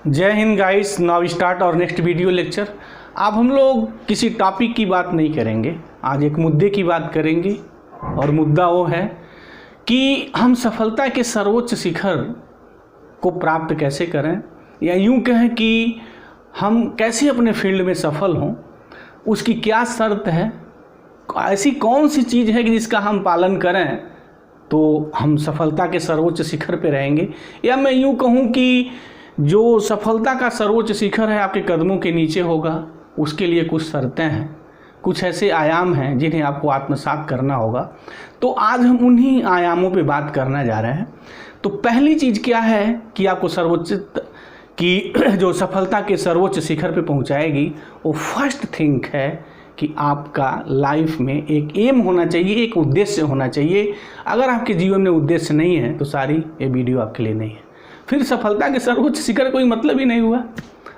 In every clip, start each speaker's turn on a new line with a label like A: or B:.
A: जय Hind guys. Now start और next video lecture. अब हम लोग किसी टॉपिक की बात नहीं करेंगे, आज एक मुद्दे की बात करेंगे और मुद्दा वो है कि हम सफलता के सर्वोच्च शिखर को प्राप्त कैसे करें, या यूँ कहें कि हम कैसे अपने फील्ड में सफल हों, उसकी क्या शर्त है, ऐसी कौन सी चीज़ है कि जिसका हम पालन करें तो हम सफलता के सर्वोच्च शिखर पे रहेंगे। या मैं यूँ कहूँ कि जो सफलता का सर्वोच्च शिखर है आपके कदमों के नीचे होगा, उसके लिए कुछ शर्तें हैं, कुछ ऐसे आयाम हैं जिन्हें आपको आत्मसात करना होगा। तो आज हम उन्हीं आयामों पे बात करना जा रहे हैं। तो पहली चीज़ क्या है कि आपको सर्वोच्च की जो सफलता के सर्वोच्च शिखर पे पहुंचाएगी, वो फर्स्ट थिंग है कि आपका लाइफ में एक एम होना चाहिए, एक उद्देश्य होना चाहिए। अगर आपके जीवन में उद्देश्य नहीं है तो सारी ये वीडियो आपके लिए नहीं है। फिर सफलता के सर्वोच्च शिखर कोई मतलब ही नहीं हुआ।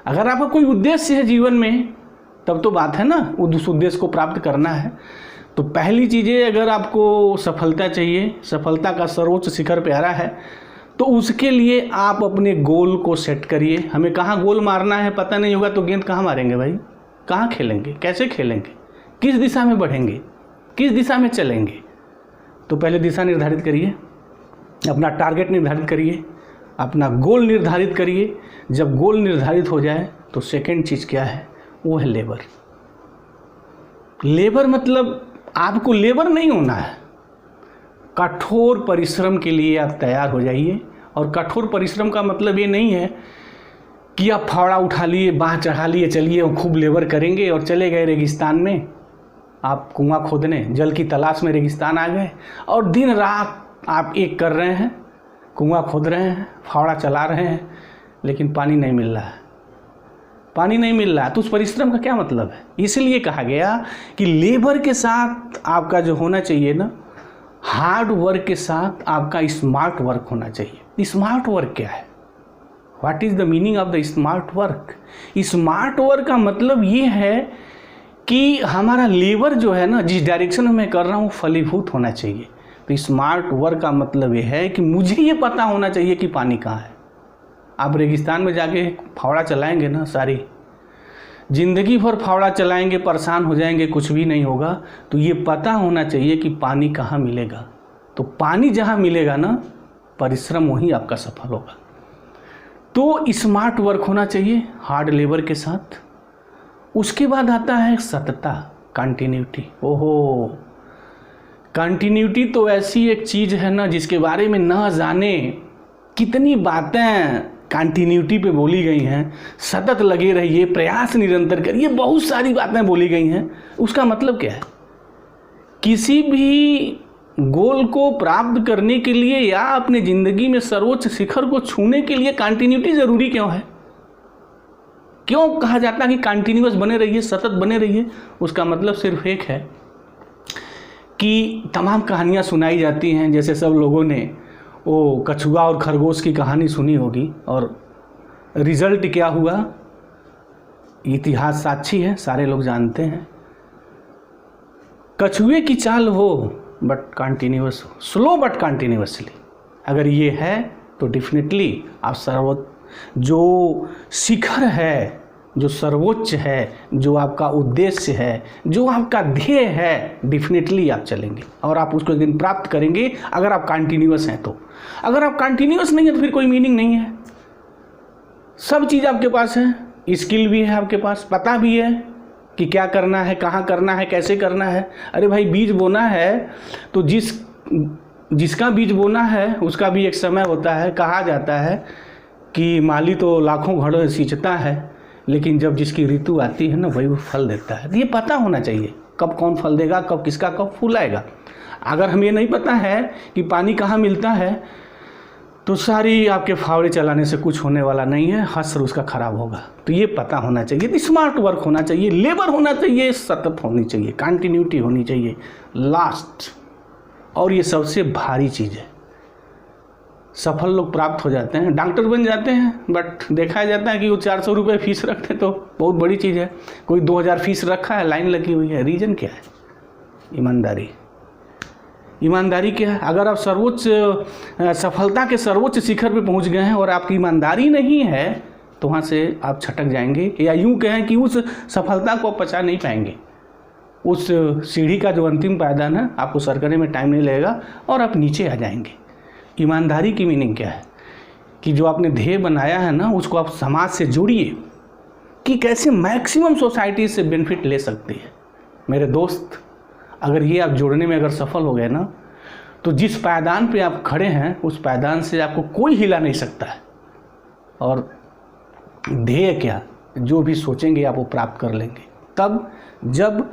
A: अगर आपका कोई उद्देश्य है जीवन में तब तो बात है ना, उस उद्देश्य को प्राप्त करना है। तो पहली चीज़ें, अगर आपको सफलता चाहिए, सफलता का सर्वोच्च शिखर प्यारा है, तो उसके लिए आप अपने गोल को सेट करिए। हमें कहाँ गोल मारना है पता नहीं होगा तो गेंद कहाँ मारेंगे भाई, कहाँ खेलेंगे, कैसे खेलेंगे, किस दिशा में बढ़ेंगे, किस दिशा में चलेंगे। तो पहले दिशा निर्धारित करिए, अपना टारगेट निर्धारित करिए, अपना गोल निर्धारित करिए। जब गोल निर्धारित हो जाए तो सेकंड चीज़ क्या है, वो है लेबर। लेबर मतलब आपको लेबर नहीं होना है, कठोर परिश्रम के लिए आप तैयार हो जाइए। और कठोर परिश्रम का मतलब ये नहीं है कि आप फावड़ा उठा लिए, बाँह चढ़ा लिए, चलिए और खूब लेबर करेंगे और चले गए रेगिस्तान में, आप कुआं खोदने, जल की तलाश में रेगिस्तान आ गए और दिन रात आप एक कर रहे हैं, कुआं खोद रहे हैं, फावड़ा चला रहे हैं, लेकिन पानी नहीं मिल रहा है, पानी नहीं मिल रहा है। तो उस परिश्रम का क्या मतलब है। इसलिए कहा गया कि लेबर के साथ आपका जो होना चाहिए ना, हार्ड वर्क के साथ आपका स्मार्ट वर्क होना चाहिए। स्मार्ट वर्क क्या है, what is the meaning of the smart work. Smart work का मतलब ये है कि हमारा लेबर जो है ना, जिस डायरेक्शन में मैं कर रहा हूँ फलीभूत होना चाहिए। तो स्मार्ट वर्क का मतलब ये है कि मुझे ये पता होना चाहिए कि पानी कहाँ है। आप रेगिस्तान में जाके फावड़ा चलाएंगे ना, सारी ज़िंदगी भर फावड़ा चलाएंगे, परेशान हो जाएंगे, कुछ भी नहीं होगा। तो ये पता होना चाहिए कि पानी कहाँ मिलेगा। तो पानी जहाँ मिलेगा ना, परिश्रम वहीं आपका सफल होगा। तो स्मार्ट वर्क होना चाहिए हार्ड लेबर के साथ। उसके बाद आता है सतता, कंटिन्यूटी। ओहो, कंटिन्यूटी तो ऐसी एक चीज़ है ना जिसके बारे में ना जाने कितनी बातें कंटिन्यूटी पे बोली गई हैं। सतत लगे रहिए, प्रयास निरंतर करिए, बहुत सारी बातें बोली गई हैं। उसका मतलब क्या है, किसी भी गोल को प्राप्त करने के लिए या अपने ज़िंदगी में सर्वोच्च शिखर को छूने के लिए कंटिन्यूटी ज़रूरी क्यों है। क्यों कहा जाता है कि कंटिन्यूअस बने रहिए, सतत बने रहिए। उसका मतलब सिर्फ एक है कि तमाम कहानियाँ सुनाई जाती हैं, जैसे सब लोगों ने वो कछुआ और खरगोश की कहानी सुनी होगी, और रिजल्ट क्या हुआ, इतिहास साक्षी है, सारे लोग जानते हैं। कछुए की चाल हो बट कंटिन्यूअस हो, स्लो बट कंटिन्यूअसली। अगर ये है तो डेफिनेटली आप जो शिखर है, जो सर्वोच्च है, जो आपका उद्देश्य है, जो आपका ध्येय है, डेफिनेटली आप चलेंगे और आप उसको एक दिन प्राप्त करेंगे अगर आप कंटिन्यूअस हैं तो। अगर आप कंटिन्यूअस नहीं है तो फिर कोई मीनिंग नहीं है। सब चीज़ आपके पास है, स्किल भी है आपके पास, पता भी है कि क्या करना है, कहाँ करना है, कैसे करना है। अरे भाई, बीज बोना है तो जिसका बीज बोना है उसका भी एक समय होता है। कहा जाता है कि माली तो लाखों घड़ों सींचता है, लेकिन जब जिसकी ऋतु आती है ना, वही वो फल देता है। ये पता होना चाहिए कब कौन फल देगा, कब किसका कब फूल आएगा। अगर हमें नहीं पता है कि पानी कहाँ मिलता है तो सारी आपके फावड़े चलाने से कुछ होने वाला नहीं है, हश्र उसका खराब होगा। तो ये पता होना चाहिए। तो स्मार्ट वर्क होना चाहिए, लेबर होना चाहिए, सतत होनी चाहिए, कंटिन्यूटी होनी चाहिए, लास्ट। और ये सबसे भारी चीज़ है। सफल लोग प्राप्त हो जाते हैं, डॉक्टर बन जाते हैं, बट देखा जाता है कि वो 400 रुपये फीस रखते तो बहुत बड़ी चीज़ है। कोई 2000 फीस रखा है, लाइन लगी हुई है। रीज़न क्या है, ईमानदारी। ईमानदारी क्या है, अगर आप सफलता के सर्वोच्च शिखर पे पहुंच गए हैं और आपकी ईमानदारी नहीं है तो वहाँ से आप छटक जाएंगे, या यूँ कहें कि उस सफलता को आप पचा नहीं पाएंगे। उस सीढ़ी का जो अंतिम पायदान है आपको सर करने में टाइम नहीं लगेगा और आप नीचे आ जाएंगे। ईमानदारी की मीनिंग क्या है कि जो आपने ध्येय बनाया है ना, उसको आप समाज से जोड़िए कि कैसे मैक्सिमम सोसाइटी से बेनिफिट ले सकती है। मेरे दोस्त, अगर ये आप जोड़ने में अगर सफल हो गए ना, तो जिस पायदान पे आप खड़े हैं उस पायदान से आपको कोई हिला नहीं सकता है। और ध्येय क्या, जो भी सोचेंगे आप वो प्राप्त कर लेंगे। तब जब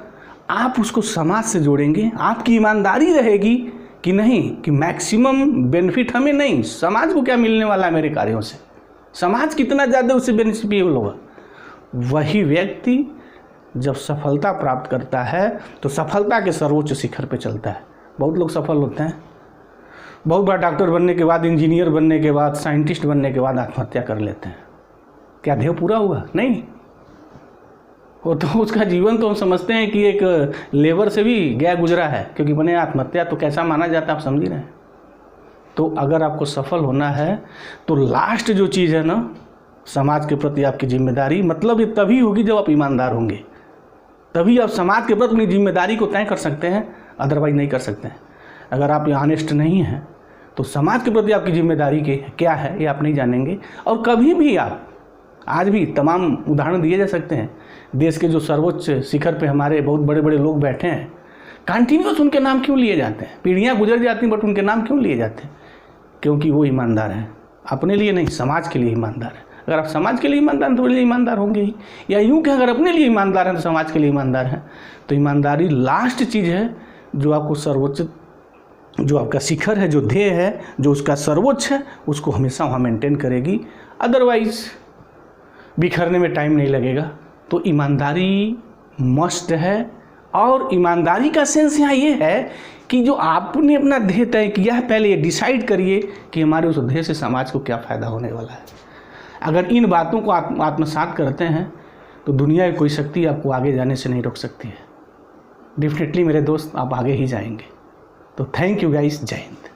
A: आप उसको समाज से जोड़ेंगे, आपकी ईमानदारी रहेगी कि नहीं, कि मैक्सिमम बेनिफिट हमें नहीं, समाज को क्या मिलने वाला है मेरे कार्यों से, समाज कितना ज़्यादा उससे बेनिफिशियल होगा। वही व्यक्ति जब सफलता प्राप्त करता है तो सफलता के सर्वोच्च शिखर पे चलता है। बहुत लोग सफल होते हैं, बहुत बार डॉक्टर बनने के बाद, इंजीनियर बनने के बाद, साइंटिस्ट बनने के बाद आत्महत्या कर लेते हैं। क्या ध्येय पूरा हुआ? नहीं। वो तो उसका जीवन तो हम समझते हैं कि एक लेबर से भी गया गुजरा है, क्योंकि बने आत्महत्या तो कैसा माना जाता है आप समझ रहे हैं। तो अगर आपको सफल होना है तो लास्ट जो चीज़ है ना, समाज के प्रति आपकी जिम्मेदारी, मतलब ये तभी होगी जब आप ईमानदार होंगे, तभी आप समाज के प्रति अपनी जिम्मेदारी को तय कर सकते हैं, अदरवाइज नहीं कर सकते हैं। अगर आप ऑनेस्ट नहीं हैं तो समाज के प्रति आपकी जिम्मेदारी क्या है ये आप नहीं जानेंगे। और कभी भी आप, आज भी तमाम उदाहरण दिए जा सकते हैं, देश के जो सर्वोच्च शिखर पे हमारे बहुत बड़े बड़े लोग बैठे हैं, कंटिन्यूस उनके नाम क्यों लिए जाते हैं? पीढ़ियाँ गुजर जाती हैं बट उनके नाम क्यों लिए जाते हैं? क्योंकि वो ईमानदार हैं, अपने लिए नहीं, समाज के लिए ईमानदार है। अगर आप समाज के लिए ईमानदार हैं तो लिए ईमानदार होंगे ही, या यूँ कि अगर अपने लिए ईमानदार हैं तो समाज के लिए ईमानदार हैं। तो ईमानदारी लास्ट चीज़ है जो आपको सर्वोच्च, जो आपका शिखर है, जो ध्येय है, जो उसका सर्वोच्च है, उसको हमेशा वहाँ मेंटेन करेगी। अदरवाइज बिखरने में टाइम नहीं लगेगा। तो ईमानदारी मस्ट है। और ईमानदारी का सेंस यहाँ ये है कि जो आपने अपना ध्येय तय किया है, पहले ये डिसाइड करिए कि हमारे उस ध्येय से समाज को क्या फ़ायदा होने वाला है। अगर इन बातों को आत्मसात करते हैं तो दुनिया की कोई शक्ति आपको आगे जाने से नहीं रोक सकती है। डेफिनेटली मेरे दोस्त, आप आगे ही जाएंगे। तो थैंक यू गाइस, जय हिंद।